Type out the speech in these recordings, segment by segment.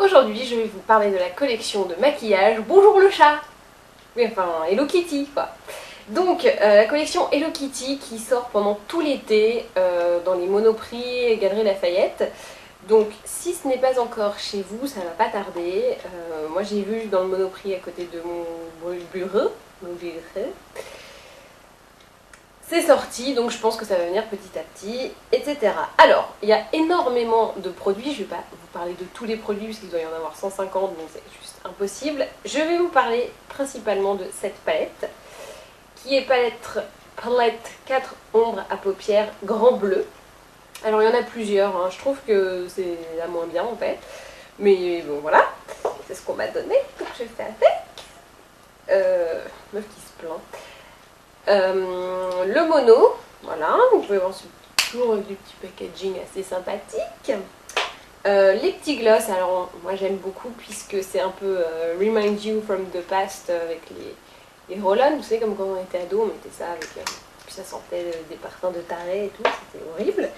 Aujourd'hui, je vais vous parler de la collection de maquillage Bonjour le chat. Oui, enfin, Hello Kitty, quoi. Donc, la collection Hello Kitty qui sort pendant tout l'été dans les Monoprix et Galeries Lafayette. Donc, si ce n'est pas encore chez vous, ça va pas tarder. Moi, j'ai vu dans le Monoprix à côté de mon bureau. C'est sorti, donc je pense que ça va venir petit à petit, etc. Alors, il y a énormément de produits, je ne vais pas vous parler de tous les produits puisqu'il doit y en avoir 150, donc c'est juste impossible. Je vais vous parler principalement de cette palette, qui est palette 4 ombres à paupières grand bleu. Alors il y en a plusieurs, hein. Je trouve que c'est la moins bien en fait, mais bon voilà, c'est ce qu'on m'a donné, donc je fais avec. Meuf qui se plaint. Le mono, voilà, vous pouvez voir toujours avec du petit packaging assez sympathique. Les petits gloss, alors moi j'aime beaucoup puisque c'est un peu Remind You from the Past avec les roll-on, vous savez comme quand on était ado, on mettait ça avec, puis ça sentait des parfums de taré et tout, c'était horrible.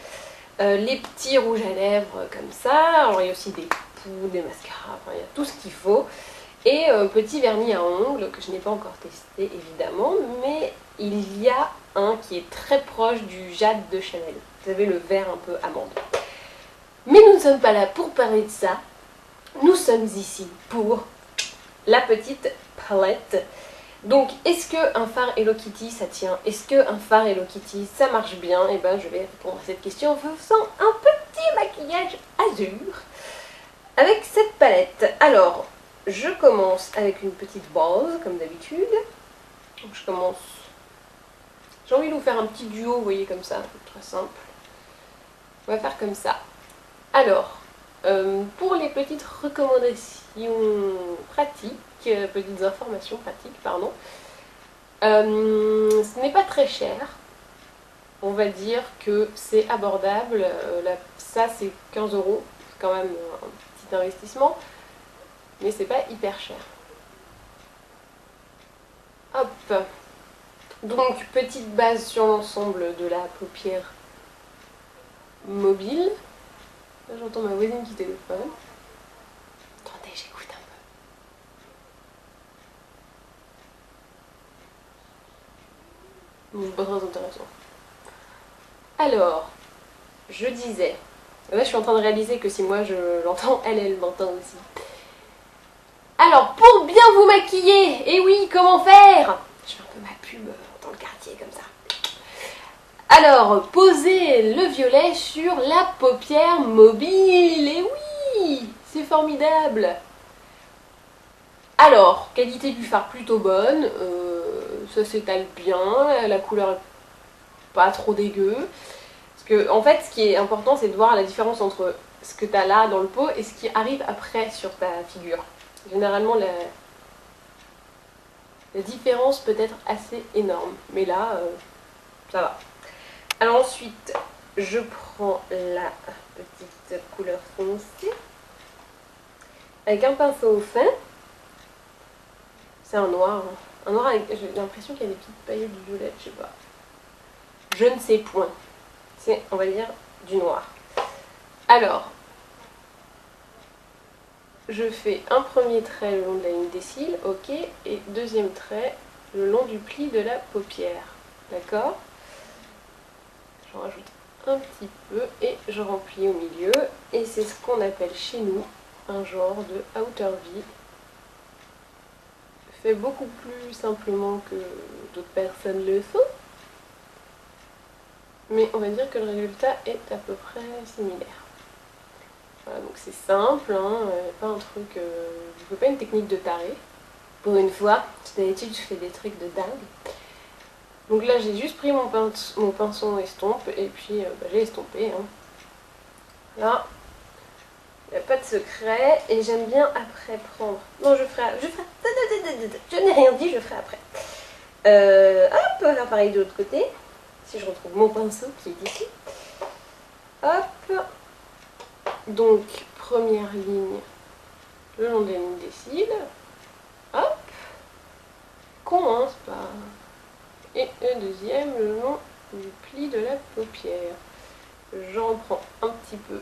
Les petits rouges à lèvres comme ça, alors il y a aussi des poux, des mascaras, enfin il y a tout ce qu'il faut. Et petit vernis à ongles que je n'ai pas encore testé évidemment, mais il y a un qui est très proche du Jade de Chanel. Vous savez, le vert un peu amande. Mais nous ne sommes pas là pour parler de ça. Nous sommes ici pour la petite palette. Donc, est-ce qu'un fard Hello Kitty ça tient? Est-ce qu'un fard Hello Kitty ça marche bien? Et ben, je vais répondre à cette question en faisant un petit maquillage azur avec cette palette. Alors, je commence avec une petite base, comme d'habitude. Donc je commence... J'ai envie de vous faire un petit duo, vous voyez, comme ça, très simple. On va faire comme ça. Alors, pour les petites recommandations pratiques, petites informations pratiques, pardon, ce n'est pas très cher. On va dire que c'est abordable. Ça, c'est 15 €. C'est quand même un petit investissement. Mais c'est pas hyper cher. Hop. Donc, petite base sur l'ensemble de la paupière mobile. Là, j'entends ma voisine qui téléphone. Attendez, j'écoute un peu. Pas très intéressant. Alors, je disais... Là, je suis en train de réaliser que si moi je l'entends, elle l'entend aussi. Alors, pour bien vous maquiller, et oui, comment faire? Je fais un peu ma pub dans le quartier comme ça. Alors, posez le violet sur la paupière mobile, et oui, c'est formidable. Alors, qualité du fard plutôt bonne, ça s'étale bien, la couleur est pas trop dégueu. Parce que, en fait, ce qui est important, c'est de voir la différence entre ce que tu as là dans le pot et ce qui arrive après sur ta figure. Généralement, la différence peut être assez énorme. Mais là, ça va. Alors ensuite, je prends la petite couleur foncée. Avec un pinceau fin. C'est un noir. Hein. Un noir avec... J'ai l'impression qu'il y a des petites paillettes de violette, je sais pas. Je ne sais point. C'est, on va dire, du noir. Alors... Je fais un premier trait le long de la ligne des cils, ok, et deuxième trait le long du pli de la paupière, d'accord? J'en rajoute un petit peu et je remplis au milieu, et c'est ce qu'on appelle chez nous un genre de outer V. Fait beaucoup plus simplement que d'autres personnes le font, mais on va dire que le résultat est à peu près similaire. Voilà, donc c'est simple, hein, pas un truc... je fais pas une technique de taré. Pour une fois, d'habitude je fais des trucs de dingue. Donc là j'ai juste pris mon pinceau estompe et puis j'ai estompé. Hein. Là, il n'y a pas de secret et j'aime bien après prendre... Non, je ferai... Je n'ai rien dit, je ferai après. Hop, là pareil de l'autre côté. Si je retrouve mon pinceau qui est ici. Hop. Donc, première ligne le long des lignes des cils. Hop. Commence par... Et le deuxième le long du pli de la paupière. J'en prends un petit peu,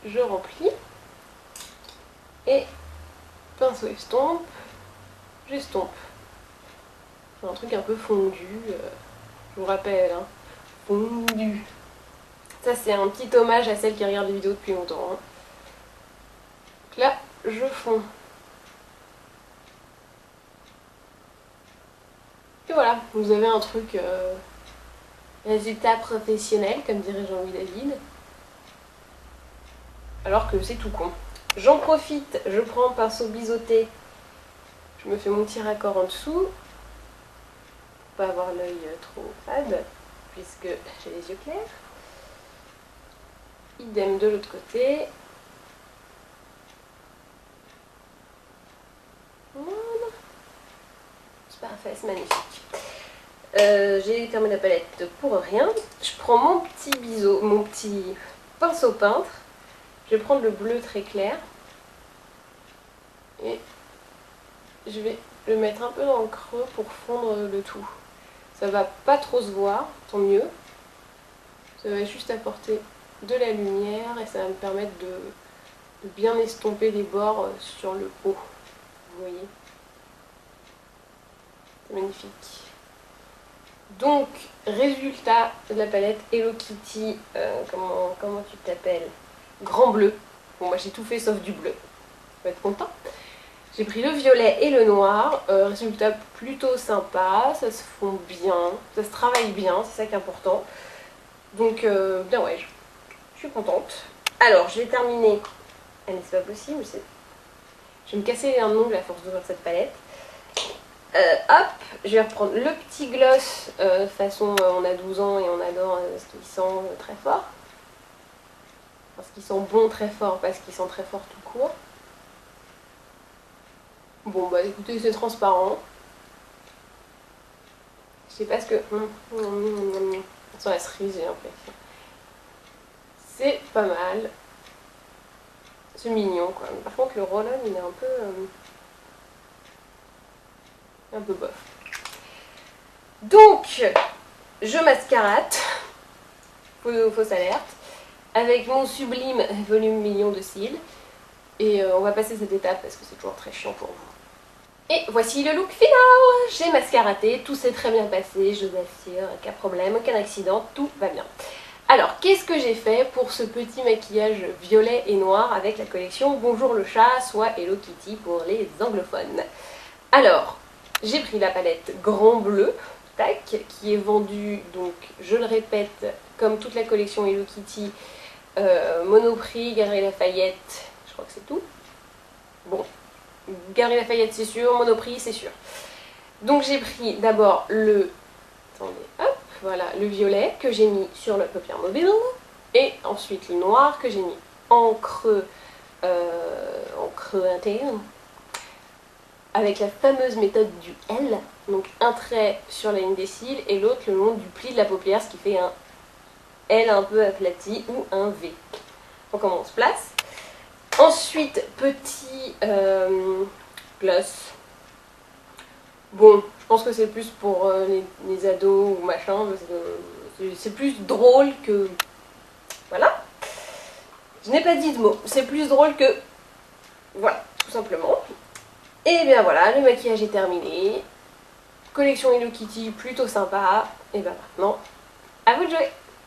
je remplis. Et pinceau estompe, j'estompe. C'est un truc un peu fondu, je vous rappelle, hein. Fondu. Ça c'est un petit hommage à celles qui regardent les vidéos depuis longtemps, hein. Donc là, je fonds. Et voilà, vous avez un truc résultat professionnel, comme dirait Jean-Louis David. Alors que c'est tout con. J'en profite, je prends un pinceau biseauté, je me fais mon petit raccord en dessous, pour pas avoir l'œil trop fade, puisque j'ai les yeux clairs. Idem de l'autre côté. Voilà. C'est parfait, c'est magnifique. J'ai fermé la palette pour rien. Je prends mon petit pinceau peintre. Je vais prendre le bleu très clair. Et je vais le mettre un peu dans le creux pour fondre le tout. Ça va pas trop se voir, tant mieux. Ça va juste apporter de la lumière et ça va me permettre de bien estomper les bords sur le haut. Vous voyez? C'est magnifique. Donc, résultat de la palette Hello Kitty, comment tu t'appelles? Grand bleu. Bon, moi j'ai tout fait sauf du bleu. On va être content. J'ai pris le violet et le noir. Résultat plutôt sympa. Ça se fond bien. Ça se travaille bien. C'est ça qui est important. Donc, bien ouais, je suis contente. Alors, je vais terminer. Ah, mais c'est pas possible. Je vais me casser un ongle à force d'ouvrir cette palette. Hop, je vais reprendre le petit gloss façon on a 12 ans et on adore ce qui sent très fort. Parce qu'ils sont bons très fort, parce qu'ils sont très forts tout court. Bon bah écoutez, c'est transparent. Je sais pas ce que... Ça sent la cerise, j'ai l'impression. C'est pas mal. C'est mignon quoi. Mais par contre le roll-on il est un peu bof. Donc, je mascarate. Fausse alerte. Avec mon sublime volume million de cils. Et on va passer cette étape parce que c'est toujours très chiant pour vous. Et voici le look final. J'ai mascaraté, tout s'est très bien passé, je vous assure, aucun problème, aucun accident, tout va bien. Alors, qu'est-ce que j'ai fait pour ce petit maquillage violet et noir avec la collection Bonjour le chat, soit Hello Kitty pour les anglophones. Alors, j'ai pris la palette Grand Bleu, tac, qui est vendue, donc je le répète, comme toute la collection Hello Kitty, Monoprix, Galeries Lafayette, je crois que c'est tout. Bon, Galeries Lafayette c'est sûr, Monoprix c'est sûr. Donc j'ai pris d'abord le... Attendez, hop, voilà, le violet que j'ai mis sur la paupière mobile. Et ensuite le noir que j'ai mis en creux interne. Avec la fameuse méthode du L. Donc un trait sur la ligne des cils et l'autre le long du pli de la paupière, ce qui fait un L un peu aplati ou un V. Donc comment on se place. Ensuite, petit gloss. Bon, je pense que c'est plus pour les ados ou machin. C'est plus drôle que... Voilà. Je n'ai pas dit de mots. C'est plus drôle que... Voilà, tout simplement. Et bien voilà, le maquillage est terminé. Collection Hello Kitty plutôt sympa. Et bien maintenant, à vous de jouer!